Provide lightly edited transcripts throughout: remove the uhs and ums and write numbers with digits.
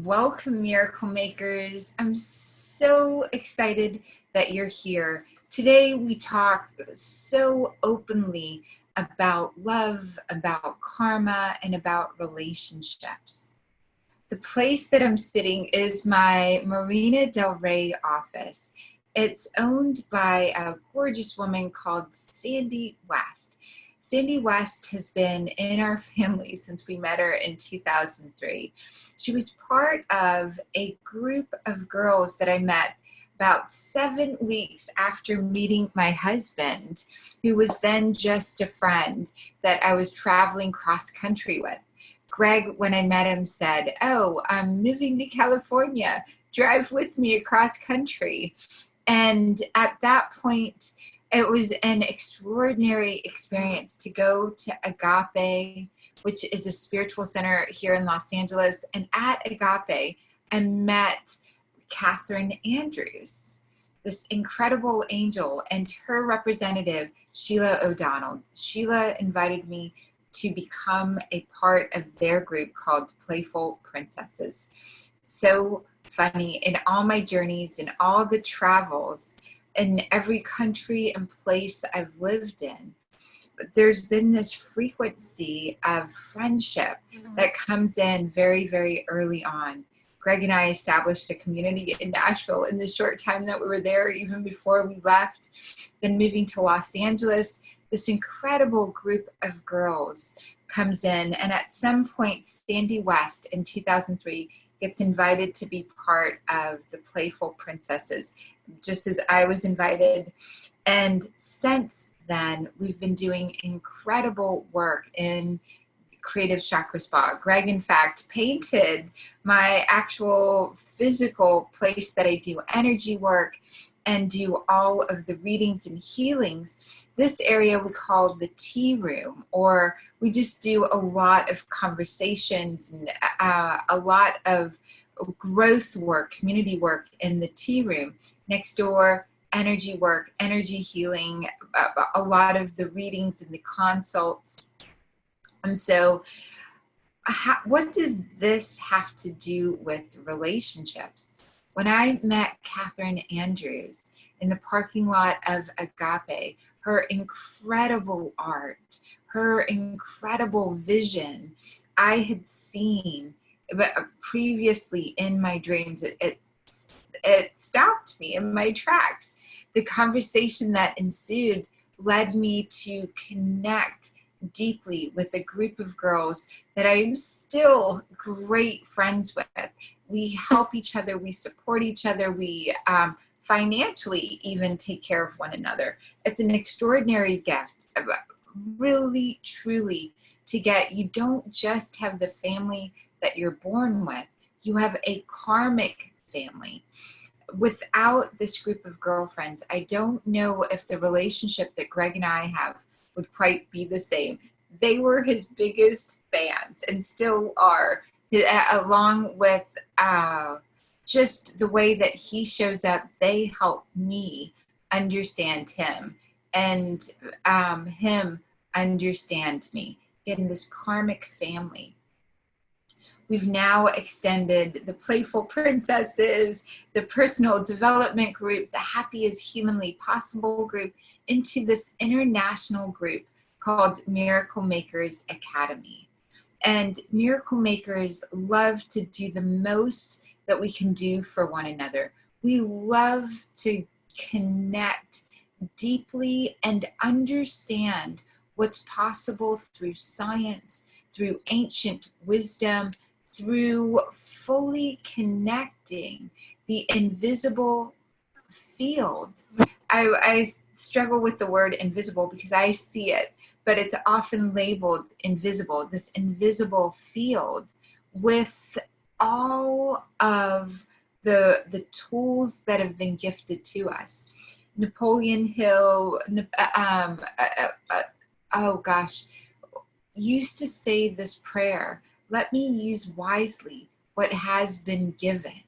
Welcome, Miracle Makers. I'm so excited that you're here. Today we talk so openly about love, about karma, and about relationships. The place that I'm sitting is my Marina Del Rey office. It's owned by a gorgeous woman called Sandy West. Sandy West has been in our family since we met her in 2003. She was part of a group of girls that I met about 7 weeks after meeting my husband, who was then just a friend that I was traveling cross country with. Greg, when I met him, said, "Oh, I'm moving to California. Drive with me across country." And at that point, it was an extraordinary experience to go to Agape, which is a spiritual center here in Los Angeles. And at Agape, I met Catherine Andrews, this incredible angel, and her representative, Sheila O'Donnell. Sheila invited me to become a part of their group called Playful Princesses. So funny, in all my journeys, in all the travels, in every country and place I've lived in, there's been this frequency of friendship that comes in very, very early on. Greg and I established a community in Nashville in the short time that we were there, even before we left. Then moving to Los Angeles, this incredible group of girls comes in, and at some point, Sandy West in 2003 gets invited to be part of the Playful Princesses, just as I was invited. And since then, we've been doing incredible work in Creative Chakra Spa. Greg, in fact, painted my actual physical place that I do energy work and do all of the readings and healings. This area we call the tea room, or we just do a lot of conversations and a lot of growth work, community work in the tea room. Next door, energy work, energy healing, a lot of the readings and the consults. And so what does this have to do with relationships? When I met Catherine Andrews in the parking lot of Agape, her incredible art, her incredible vision, I had seen previously in my dreams. It stopped me in my tracks. The conversation that ensued led me to connect deeply with a group of girls that I'm still great friends with. We help each other, we support each other, we financially even take care of one another. It's an extraordinary gift, really, truly, to get. You don't just have the family that you're born with, you have a karmic family. Without this group of girlfriends, I don't know if the relationship that Greg and I have would quite be the same. They were his biggest fans and still are, along with just the way that he shows up. They help me understand him and him understand me. Getting this karmic family. We've now extended the Playful Princesses, the Personal Development Group, the Happy as Humanly Possible group, into this international group called Miracle Makers Academy. And Miracle Makers love to do the most that we can do for one another. We love to connect deeply and understand what's possible through science, through ancient wisdom, through fully connecting the invisible field. I struggle with the word invisible because I see it, but it's often labeled invisible, this invisible field with all of the tools that have been gifted to us. Napoleon Hill, used to say this prayer: let me use wisely what has been given.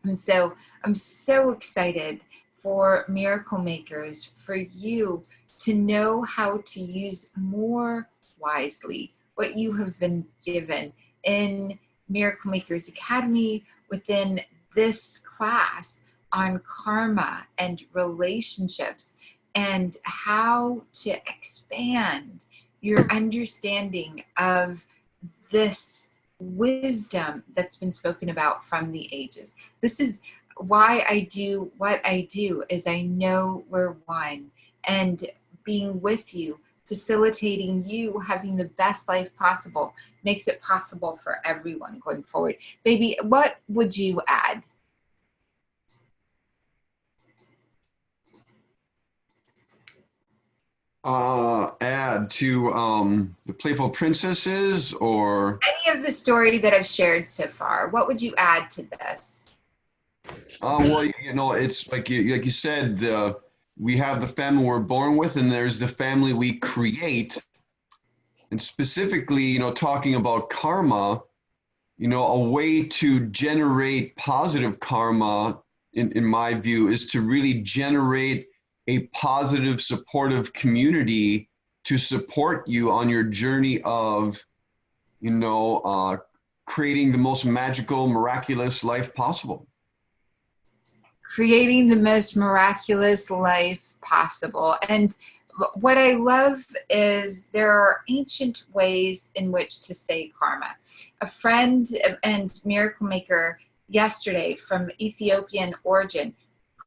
And so I'm so excited for Miracle Makers, for you to know how to use more wisely what you have been given in Miracle Makers Academy, within this class on karma and relationships and how to expand your understanding of this wisdom that's been spoken about from the ages. This is why I do what I do, is I know we're one, and being with you, facilitating you having the best life possible, makes it possible for everyone going forward. Baby, what would you add? Add to the Playful Princesses, or Any of the story that I've shared so far, what would you add to this? well, it's like you said, we have the family we're born with, and there's the family we create. And specifically, talking about karma, a way to generate positive karma, in my view, is to really generate a positive, supportive community to support you on your journey of, creating the most magical, miraculous life possible. Creating the most miraculous life possible. And what I love is there are ancient ways in which to say karma. A friend and miracle maker yesterday from Ethiopian origin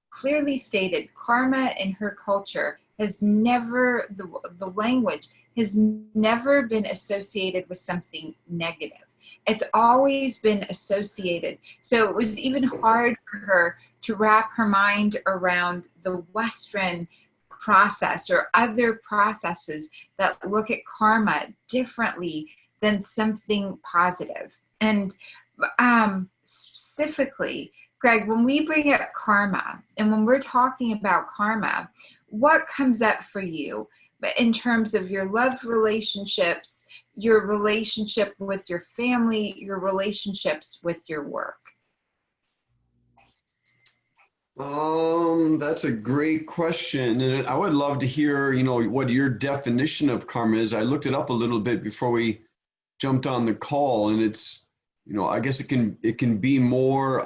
clearly stated karma in her culture has never, the language has never been associated with something negative. It's always been associated. So it was even hard for her to wrap her mind around the Western process or other processes that look at karma differently than something positive. And specifically, Greg, when we bring up karma and when we're talking about karma, what comes up for you in terms of your love relationships, your relationship with your family, your relationships with your work? That's a great question. And I would love to hear, what your definition of karma is. I looked it up a little bit before we jumped on the call, and it's, I guess it can be more,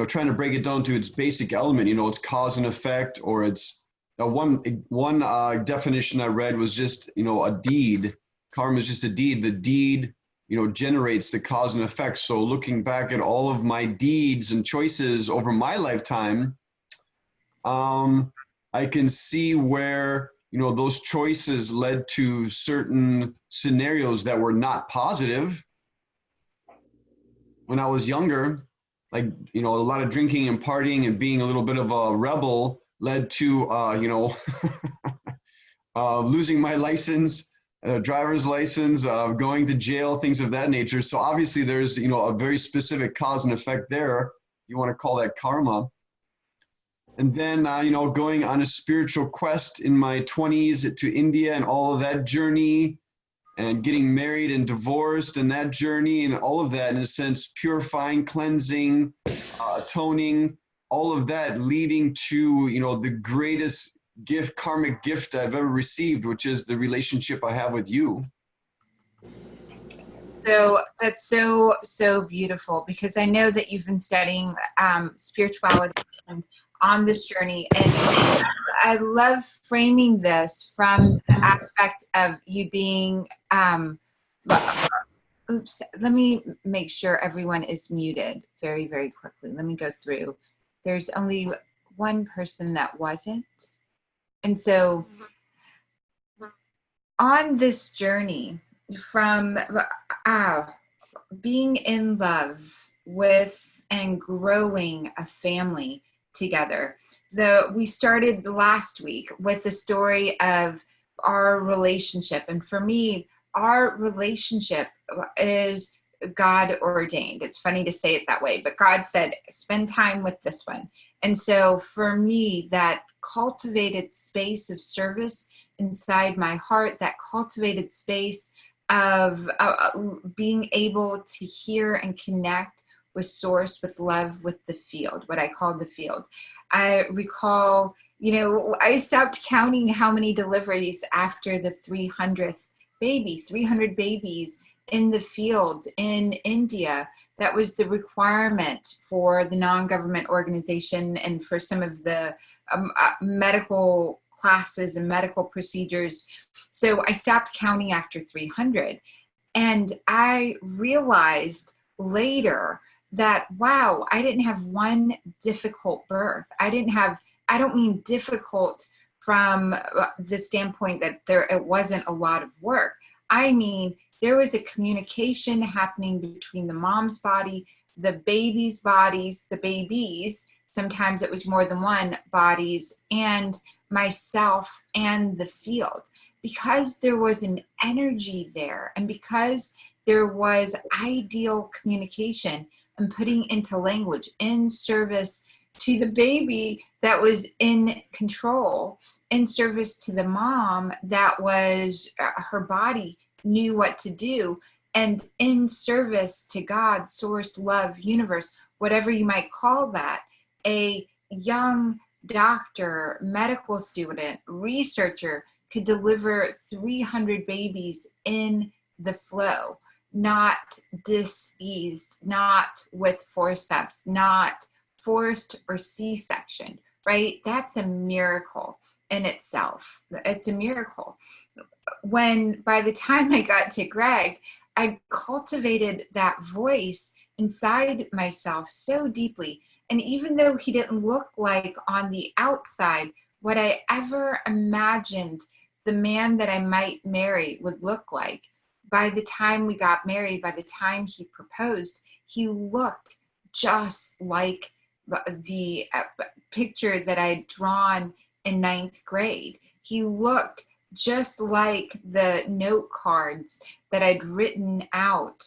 trying to break it down to its basic element, it's cause and effect, or it's one definition I read was just, a deed. Karma is just a deed. The deed, generates the cause and effect. So looking back at all of my deeds and choices over my lifetime, I can see where, those choices led to certain scenarios that were not positive. When I was younger, like, a lot of drinking and partying and being a little bit of a rebel led to, losing my license, driver's license, going to jail, things of that nature. So obviously there's, a very specific cause and effect there. You want to call that karma. And then, going on a spiritual quest in my 20s to India and all of that journey, and getting married and divorced and that journey and all of that, in a sense, purifying, cleansing, atoning, all of that leading to, the greatest gift, karmic gift I've ever received, which is the relationship I have with you. So that's so beautiful, because I know that you've been studying spirituality and on this journey, and I love framing this from the aspect of you being oops, let me make sure everyone is muted very, very quickly. Let me go through. There's only one person that wasn't. And so on this journey from being in love with and growing a family together, we started last week with the story of our relationship. And for me, our relationship is God ordained. It's funny to say it that way, but God said, spend time with this one. And so for me, that cultivated space of service inside my heart, that cultivated space of being able to hear and connect with source, with love, with the field, what I call the field. I recall, I stopped counting how many deliveries after the 300th baby, 300 babies in the field in India. That was the requirement for the non-government organization and for some of the medical classes and medical procedures. So I stopped counting after 300. And I realized later that, wow, I didn't have one difficult birth. I don't mean difficult from the standpoint that it wasn't a lot of work. I mean, there was a communication happening between the mom's body, the baby's bodies, the babies, sometimes it was more than one bodies, and myself and the field. Because there was an energy there, and because there was ideal communication and putting into language in service to the baby that was in control, in service to the mom that was, her body knew what to do, and in service to God, source, love, universe, whatever you might call that, a young doctor, medical student, researcher could deliver 300 babies in the flow, not diseased, not with forceps, not forced or C-section, right? That's a miracle in itself. It's a miracle. When, by the time I got to Greg, I cultivated that voice inside myself so deeply. And even though he didn't look like on the outside what I ever imagined the man that I might marry would look like, by the time we got married, by the time he proposed, he looked just like the picture that I'd drawn in 9th grade. He looked just like the note cards that I'd written out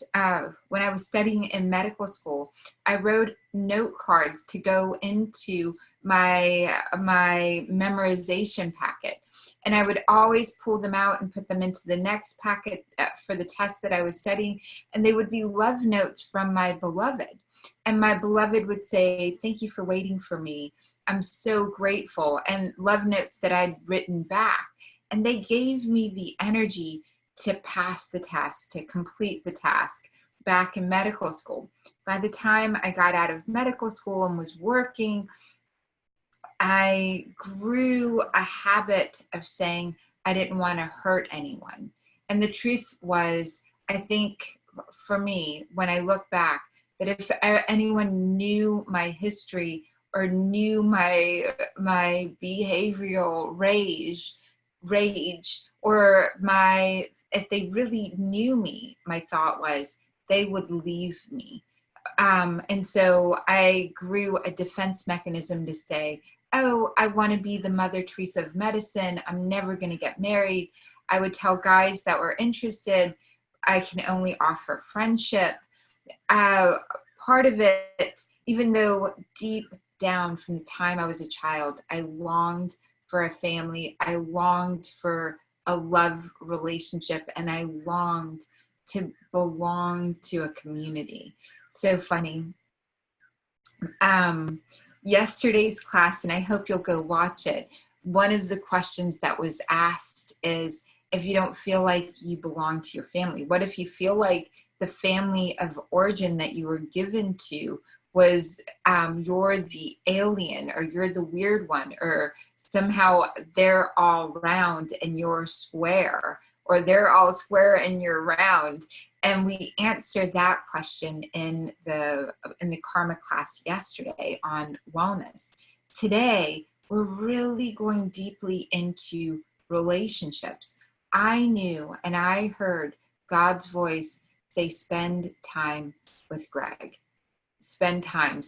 when I was studying in medical school. I wrote note cards to go into my memorization packet. And I would always pull them out and put them into the next packet for the test that I was studying. And they would be love notes from my beloved. And my beloved would say, "Thank you for waiting for me. I'm so grateful." And love notes that I'd written back. And they gave me the energy to pass the test, to complete the task back in medical school. By the time I got out of medical school and was working, I grew a habit of saying I didn't want to hurt anyone. And the truth was, I think for me, when I look back, that if anyone knew my history or knew my behavioral rage, or if they really knew me, my thought was they would leave me. And so I grew a defense mechanism to say, oh, I want to be the Mother Teresa of medicine. I'm never going to get married. I would tell guys that were interested, I can only offer friendship. Part of it, even though deep down from the time I was a child, I longed for a family, I longed for a love relationship, and I longed to belong to a community. So funny. Yesterday's class, and I hope you'll go watch it, one of the questions that was asked is, if you don't feel like you belong to your family, what if you feel like the family of origin that you were given to was you're the alien, or you're the weird one, or somehow they're all round and you're square, or they're all square and you're round? And we answered that question in the karma class yesterday on wellness. Today, we're really going deeply into relationships. I knew and I heard God's voice say, spend time with Greg. Spend time.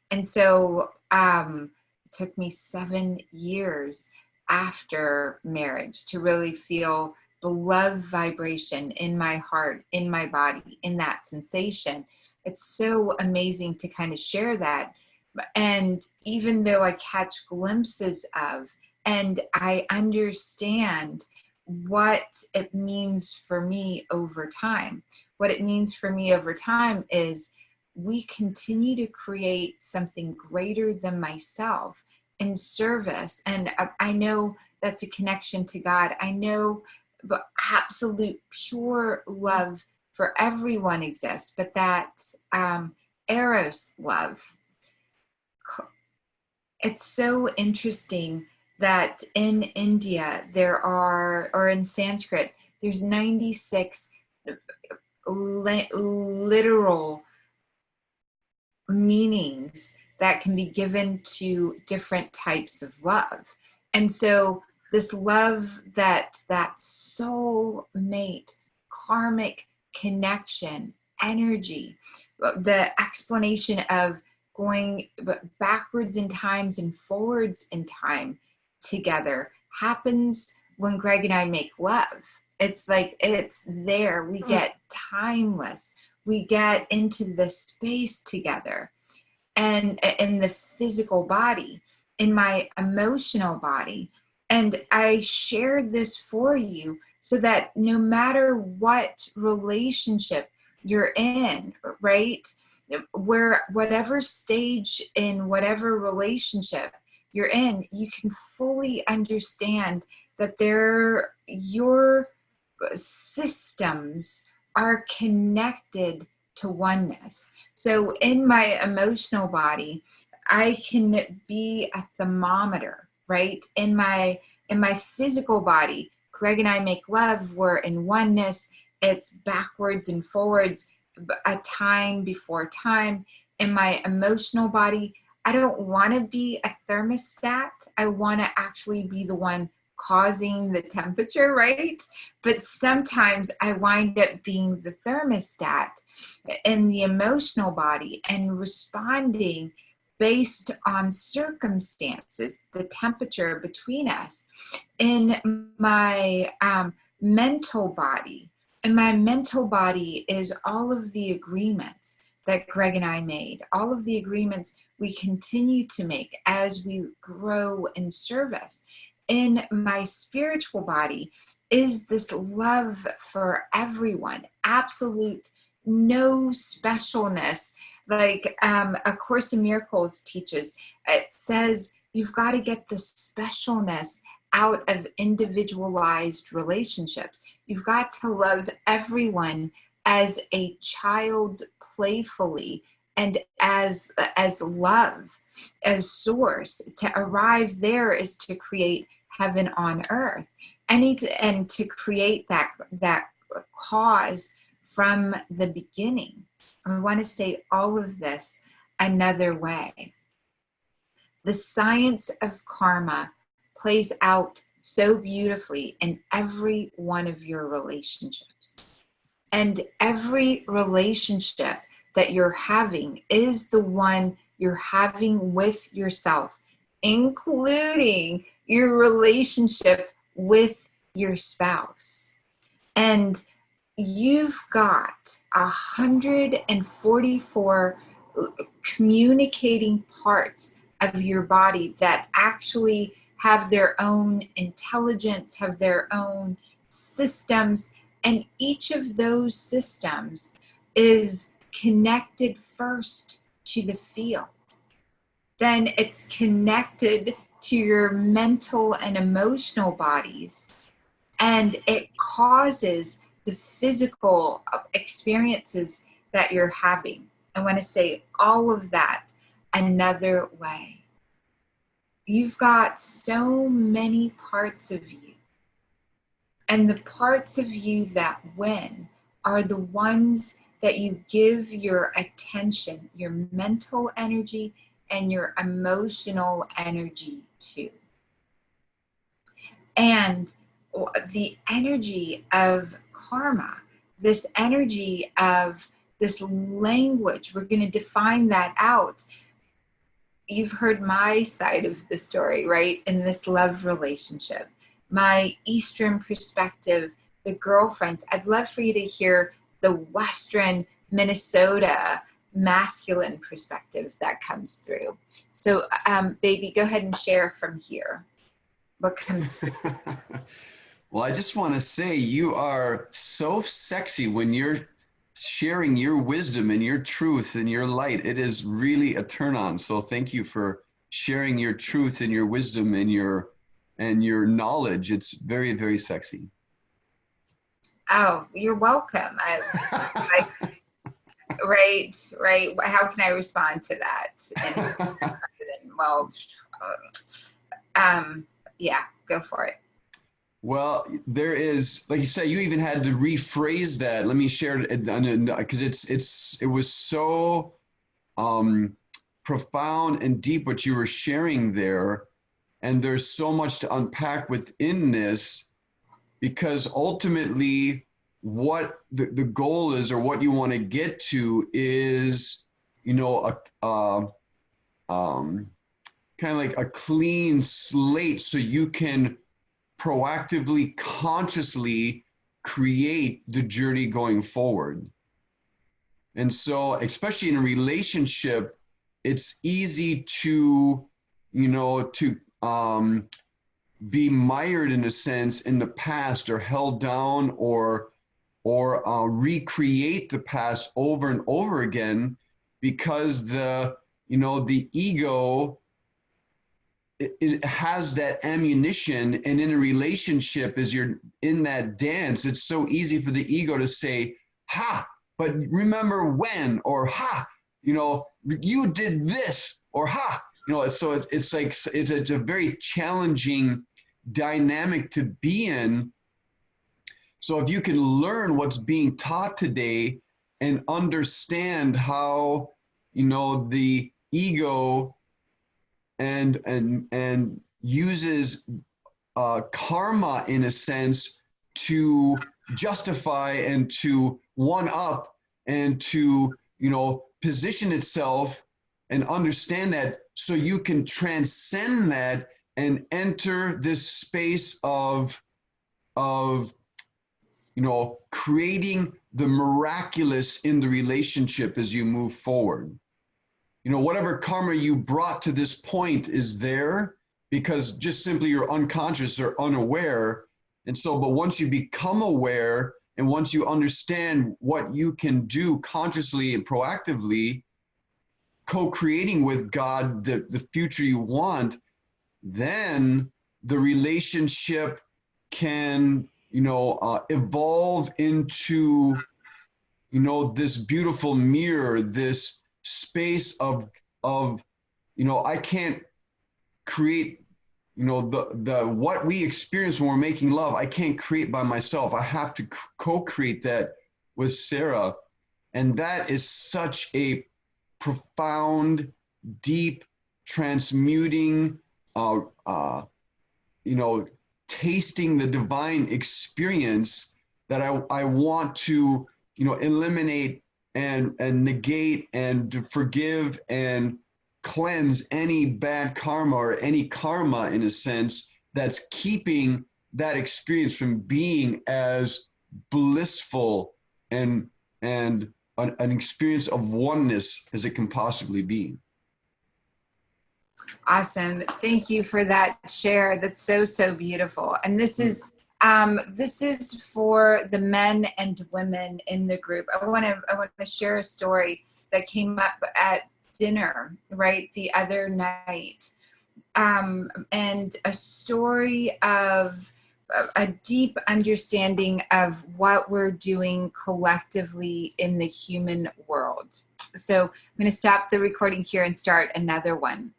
And so it took me 7 years after marriage to really feel the love vibration in my heart, in my body, in that sensation. It's so amazing to kind of share that. And even though I catch glimpses of, and I understand what it means for me over time, what it means for me over time is we continue to create something greater than myself in service. And I know that's a connection to God. I know but absolute pure love for everyone exists, but that eros love. It's so interesting that in India there are, or in Sanskrit, there's 96 literal meanings that can be given to different types of love. And so this love, that soul mate, karmic connection, energy, the explanation of going backwards in times and forwards in time together happens when Greg and I make love. It's like, it's there. We get timeless. We get into the space together, and in the physical body, in my emotional body. And I share this for you so that no matter what relationship you're in, right? Whatever stage in whatever relationship you're in, you can fully understand that your systems are connected to oneness. So in my emotional body, I can be a thermometer, right? In my physical body, Greg and I make love, we're in oneness. It's backwards and forwards, a time before time. In my emotional body, I don't want to be a thermostat. I want to actually be the one causing the temperature, right? But sometimes I wind up being the thermostat in the emotional body and responding based on circumstances, the temperature between us. In my mental body, and my mental body is all of the agreements that Greg and I made, all of the agreements we continue to make as we grow in service. In my spiritual body is this love for everyone, absolute, no specialness. Like A Course in Miracles teaches, it says you've got to get the specialness out of individualized relationships. You've got to love everyone as a child playfully, and as love, as source. To arrive there is to create heaven on earth, and to create that cause from the beginning. I want to say all of this another way. The science of karma plays out so beautifully in every one of your relationships. And every relationship that you're having is the one you're having with yourself, including your relationship with your spouse. And you've got 144 communicating parts of your body that actually have their own intelligence, have their own systems, and each of those systems is connected first to the field. Then it's connected to your mental and emotional bodies, and it causes the physical experiences that you're having. I want to say all of that another way. You've got so many parts of you, and the parts of you that win are the ones that you give your attention, your mental energy, and your emotional energy to. And the energy of karma, this energy of this language, we're going to define that out. You've heard my side of the story, right? In this love relationship, my Eastern perspective, the girlfriends. I'd love for you to hear the Western Minnesota masculine perspective that comes through. So, baby, go ahead and share from here. What comes through? Well, I just want to say you are so sexy when you're sharing your wisdom and your truth and your light. It is really a turn on. So thank you for sharing your truth and your wisdom and your knowledge. It's very, very sexy. Oh, you're welcome. Right. How can I respond to that? Well, yeah, go for it. Well, there is, like you said, you even had to rephrase that. Let me share it because it was so profound and deep what you were sharing there, and there's so much to unpack within this, because ultimately what the goal is, or what you want to get to, is, you know, kind of like a clean slate, so you can proactively, consciously create the journey going forward. And so, especially in a relationship, it's easy to, be mired in a sense in the past, or held down, or recreate the past over and over again, because the ego, it has that ammunition. And in a relationship, as you're in that dance, it's so easy for the ego to say, ha, but remember when, or ha, you did this, or ha, so it's like, it's a very challenging dynamic to be in. So if you can learn what's being taught today, and understand how, the ego and uses karma, in a sense, to justify and to one up, and to position itself, and understand that, so you can transcend that and enter this space of creating the miraculous in the relationship as you move forward. Whatever karma you brought to this point is there, because just simply you're unconscious or unaware. And so, but once you become aware, and once you understand what you can do consciously and proactively, co-creating with God the future you want, then the relationship can, evolve into, this beautiful mirror, this space of I can't create, the what we experience when we're making love, I can't create by myself. I have to co-create that with Sarah. And that is such a profound, deep, transmuting, tasting the divine experience, that I want to, eliminate and negate and to forgive and cleanse any bad karma, or any karma, in a sense, that's keeping that experience from being as blissful and an experience of oneness as it can possibly be. Awesome. Thank you for that share. That's so beautiful. And this is for the men and women in the group. I want to share a story that came up at dinner, right, the other night. And a story of a deep understanding of what we're doing collectively in the human world. So I'm going to stop the recording here and start another one.